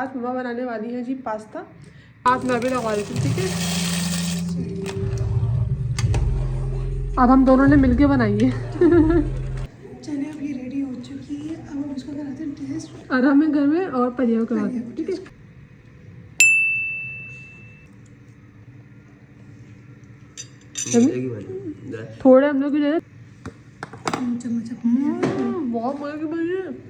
आज मम्मा बनाने वाली है जी पास्ता। आज मैं भी लगा रही थी, ठीक है। अब हम दोनों ने मिलके बनाई है। चने अब ये रेडी हो चुकी है। अब हम इसको कराते हैं टेस्ट आराम में घर में और परिया को कराते हैं, ठीक है। थोड़े हम लोग चम्मच बहुत मजे की बनी है।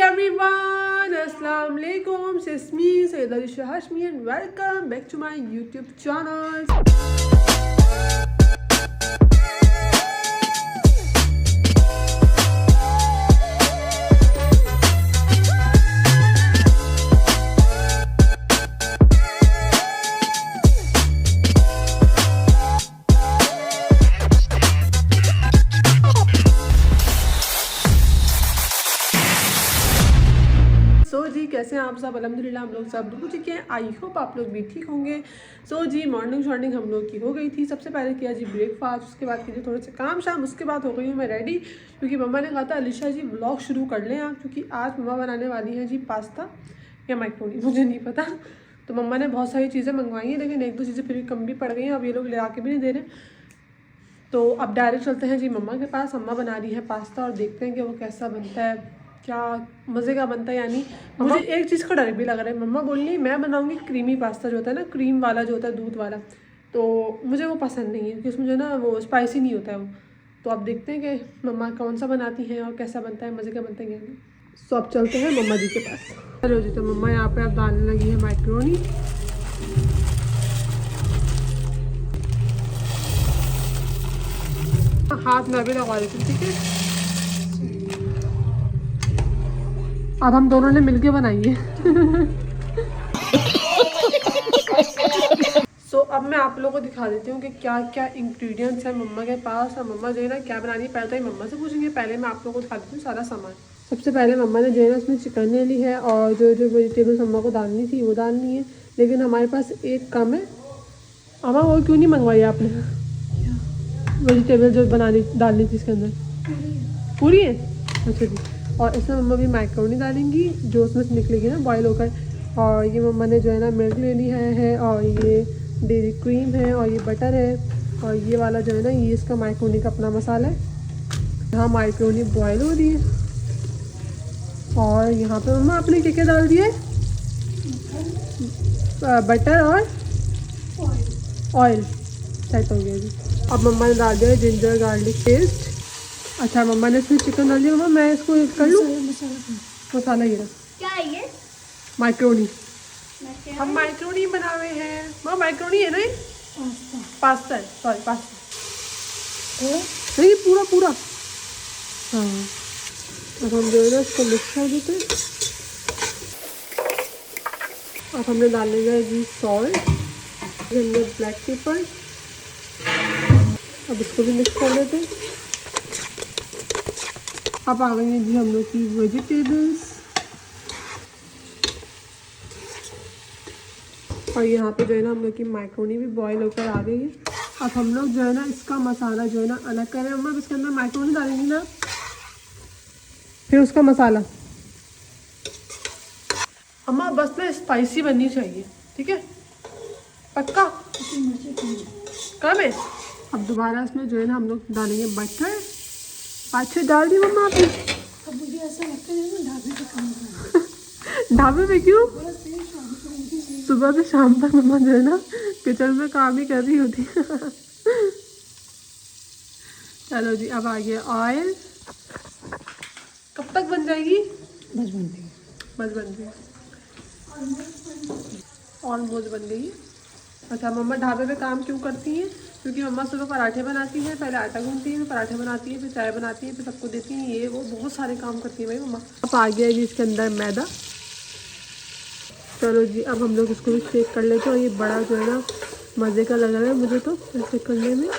Everyone, Assalamu alaikum, it's me, Sayyida Alisha Hashmi, and welcome back to my YouTube channel. जी कैसे हैं आप सब? अल्हम्दुलिल्लाह हम लोग सब रुक चुके हैं। आई होप आप लोग भी ठीक होंगे। जी मॉर्निंग हम लोग की हो गई थी। सबसे पहले किया जी ब्रेकफास्ट, उसके बाद कीजिए थोड़े से काम शाम, उसके बाद हो गई हूँ मैं रेडी, क्योंकि मम्मा ने कहा था अलिशा जी व्लॉग शुरू कर लें आप, क्योंकि आज मम्मा बनाने वाली हैं जी पास्ता या मैक्रोनी, मुझे नहीं पता। तो मम्मा ने बहुत सारी चीज़ें मंगवाई हैं, लेकिन एक दो चीज़ें फिर भी कम भी पड़ गई हैं। अब ये लोग ले आके भी नहीं दे रहे। तो अब डायरेक्ट चलते हैं जी मम्मा के पास। मम्मा बना रही है पास्ता और देखते हैं कि वो कैसा बनता है, क्या मज़े का बनता है। यानी मुझे एक चीज़ का डर भी लग रहा है। मम्मा बोल रही मैं बनाऊंगी क्रीमी पास्ता, जो होता है ना क्रीम वाला, जो होता है दूध वाला, तो मुझे वो पसंद नहीं है, क्योंकि उसमें जो ना वो स्पाइसी नहीं होता है वो। तो अब देखते हैं कि मम्मा कौन सा बनाती हैं और कैसा बनता है, मज़े का बनता है क्या नहीं। सो अब चलते हैं मम्मा जी के पास। चलो जी, तो मम्मा यहाँ पर अब डालने लगी है मैक्रोनी। हाथ में भी लगा रही थी, ठीक है। अब हम दोनों ने मिलके बनाई है। अब मैं आप लोगों को दिखा देती हूँ कि क्या क्या इंग्रेडिएंट्स हैं मम्मा के पास, और मम्मा जो है ना क्या बना रही है। पहले तो ही मम्मा से पूछेंगे, पहले मैं आप लोगों को दिखा देती हूँ सारा सामान। सबसे पहले मम्मा ने जो है ना उसमें चिकन ले ली है, और जो जो वेजिटेबल्स मम्मा को डालनी थी वो डालनी है, लेकिन हमारे पास एक कम है। अम्मा वो क्यों नहीं मंगवाई आपने? वेजिटेबल जो डालनी थी इसके अंदर पूरी है। अच्छा जी। और इसमें मम्मा भी मैक्रोनी डालेंगी, जो उसमें से निकलेगी ना बॉयल होकर। और ये मम्मा ने जो है ना मिल्क ले लिया है, और ये डेयरी क्रीम है, और ये बटर है, और ये वाला जो है ना ये इसका मैक्रोनी का अपना मसाला है। यहाँ मैक्रोनी बॉयल हो रही है, और यहाँ पे मम्मा आपने क्या क्या डाल दिया है? बटर और ऑयल सेट हो गया जी। अब मम्मा ने डाल दिया जिंजर गार्लिक पेस्ट। अच्छा मम्मा ने इसमें चिकन डाल दिया। मम्मा मैं इसको कर लूँ? मसाला ये रहा। क्या है ये? मैक्रोनी। हम मैक्रोनी बना रहे हैं। मम्मा मैक्रोनी है ना ये? पास्ता है, सॉरी पास्ता नहीं, पूरा पूरा। हाँ अब हम जो है ना इसको मिक्स कर देते हैं। अब हमने डालेंगे जी सॉल्ट, हमने ब्लैक पेपर। अब इसको भी मिक्स कर देते हैं। अब आ गई है जी हम लोग की वेजिटेबल्स, और यहाँ पे जो है ना हम लोग की मैक्रोनी भी बॉईल होकर आ गई है। अब हम लोग जो है ना इसका मसाला जो है ना अलग करें। हम इसके अंदर मैक्रोनी डालेंगे ना, फिर उसका मसाला। अम्मा बस ना स्पाइसी बननी चाहिए, ठीक है? पक्का? कम है। अब दोबारा इसमें जो है ना हम लोग डालेंगे बटर। पाँच डाल दी मम्मा आपने? अब मुझे ऐसा लगता है ढाबे पे काम ढाबे पे क्यों? सुबह से शाम तक मम्मा जो है ना किचन में काम ही कर रही होती है। चलो जी, अब आ गया ऑयल। कब तक बन जाएगी? बस बनती है। बस बन गई, ऑलमोस्ट बन गई। अच्छा मम्मा ढाबे पे काम क्यों करती हैं? क्योंकि मम्मा सुबह पराठे बनाती हैं, पहले आटा गूंथती हैं, फिर पराठे बनाती हैं, फिर चाय बनाती हैं, फिर सबको देती हैं, ये वो बहुत सारे काम करती है भाई मम्मा। अब आ गया जी इसके अंदर मैदा। चलो जी, अब हम लोग इसको भी शेक कर लेते हैं। और ये बड़ा जो है ना मज़े का लग रहा है मुझे तो ऐसे करने में।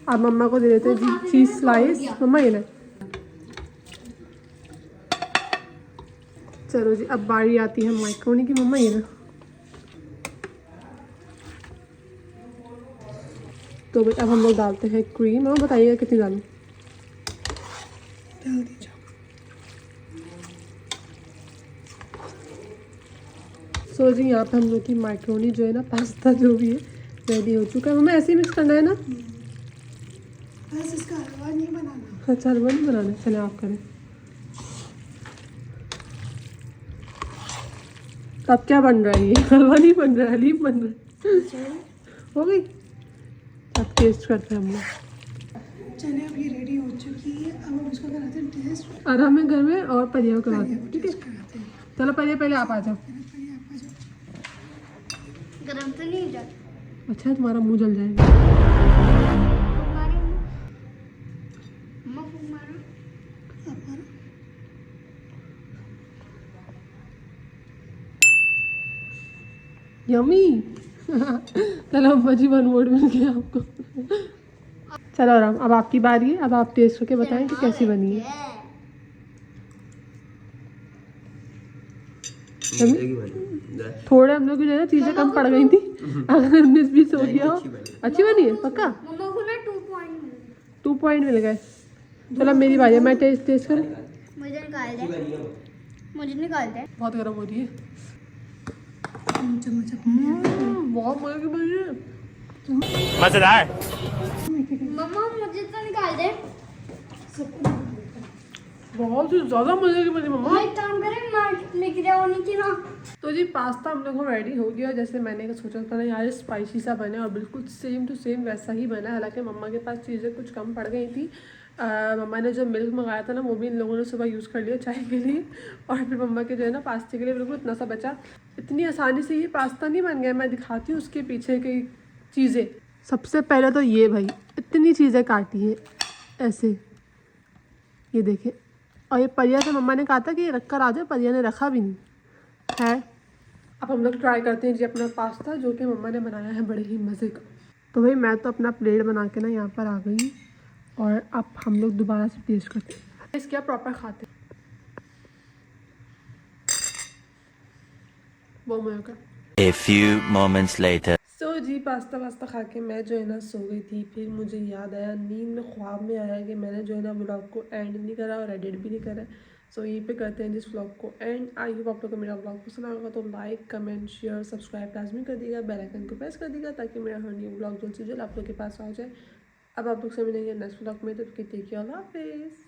अब मम्मा को दे देते हैं जी चीज़ स्लाइस। मम्मा ये ले। चलो जी, अब बारी आती है मैक्रोनी की। मम्मा ये ना, तो अब हम लोग डालते हैं क्रीम। और बताइएगा कितनी डालूं? डाल दीजिए। सो जी यहाँ पे हम लोग की मैक्रोनी जो है ना, पास्ता जो भी है रेडी हो चुका है। मम्मा ऐसे ही मिक्स करना है ना? बस इसका हलवा नहीं बनाना। अच्छा हलवा नहीं बनाना, चले आप करें। अब क्या बन रहा है? ये हलवा नहीं बन रहा है, हलीम बन रहा है। हो गई, अब टेस्ट करते हैं हम लोग। चने अब ये रेडी हो चुकी है, अब हम इसको कराते हैं टेस्ट। आराम है घर में और परिया को कराते परिया हैं, को ठीक है? टेस्ट कराते हैं। चलो परिया पहले आप आ जाओ। परिया आप आ जाओ। गरम तो नहीं हो जाता? अच्छा तुम्हारा मुंह जल जाएगा। फूक मारो मम्मा, फूक मारो। आप मारो। यमी। चलो अम्मा जी 1 वोट मिल गया आपको। चलो आराम, अब आपकी बारी है, अब आप टेस्ट करके बताएं कि कैसी बनी है। थोड़े हम लोग की जो है ना चीज़ें कम पड़ गई थी, अगर 19-20 हो गया हो। अच्छी बनी है पक्का? मम्मा को ना 2 पॉइंट मिले। 2 पॉइंट मिल गए। चलो अब मेरी बारी है, मैं टेस्ट करूँ। मुझे निकाल दे, मुझे निकाल दे। बहुत गर्म हो रही है। चम्मच अपने बहुत मजे की बनी है। मजेदार। मम्मा मुझे तो निकाल दे। सबको बहुत ही ज़्यादा मजे की बनी मम्मा। एक काम करें, मार लेके जाओ नीचे ना। तो जी पास्ता हम लोग को रेडी हो गया, जैसे मैंने सोचा था ना यार स्पाइसी सा बने, और बिल्कुल सेम टू सेम वैसा ही बना। हालांकि मम्मा के पास चीज़ें कुछ कम पड़ गई थी। मम्मा ने जो मिल्क मंगाया था ना, वो भी इन लोगों ने सुबह यूज़ कर लिया चाय के लिए, और फिर मम्मा के जो है ना पास्ते के लिए बिल्कुल इतना सा बचा। इतनी आसानी से ये पास्ता नहीं बन गया। मैं दिखाती हूँ उसके पीछे की चीज़ें। सबसे पहले तो ये भाई इतनी चीज़ें काटी है ऐसे, ये देखें। और ये परिया से मम्मा ने कहा था कि ये रख कर आ जाए, परिया ने रखा भी नहीं है। अब हम लोग ट्राई करते हैं जी अपना पास्ता, जो कि मम्मा ने बनाया है बड़े ही मज़े का। तो भाई मैं तो अपना प्लेट बना के ना यहाँ पर आ गई, और अब हम लोग दोबारा से टेस्ट करते हैं। इसके प्रॉपर खाते हैं, बहुत मज़े का। A few moments later. So जी पास्ता खा के मैं जो है ना सो गई थी। फिर मुझे याद आया, नींद में ख्वाब में आया कि मैंने जो है ना व्लॉग को एंड नहीं करा और एडिट भी नहीं करा। सो यहीं पे करते हैं जिस व्लॉग को एंड। आई होप आप लोग को मेरा व्लॉग पसंद आएगा, तो लाइक कमेंट शेयर सब्सक्राइब लाजमी कर दीजिएगा, बेल आइकन को प्रेस कर दीजिएगा, ताकि मेरा हर न्यू व्लॉग जल्द से जल्द आप लोग के पास आ जाए। अब आप लोग से मिलेंगे नेक्स्ट व्लॉग में, तो टेक केयर, अल्लाह हाफिज़।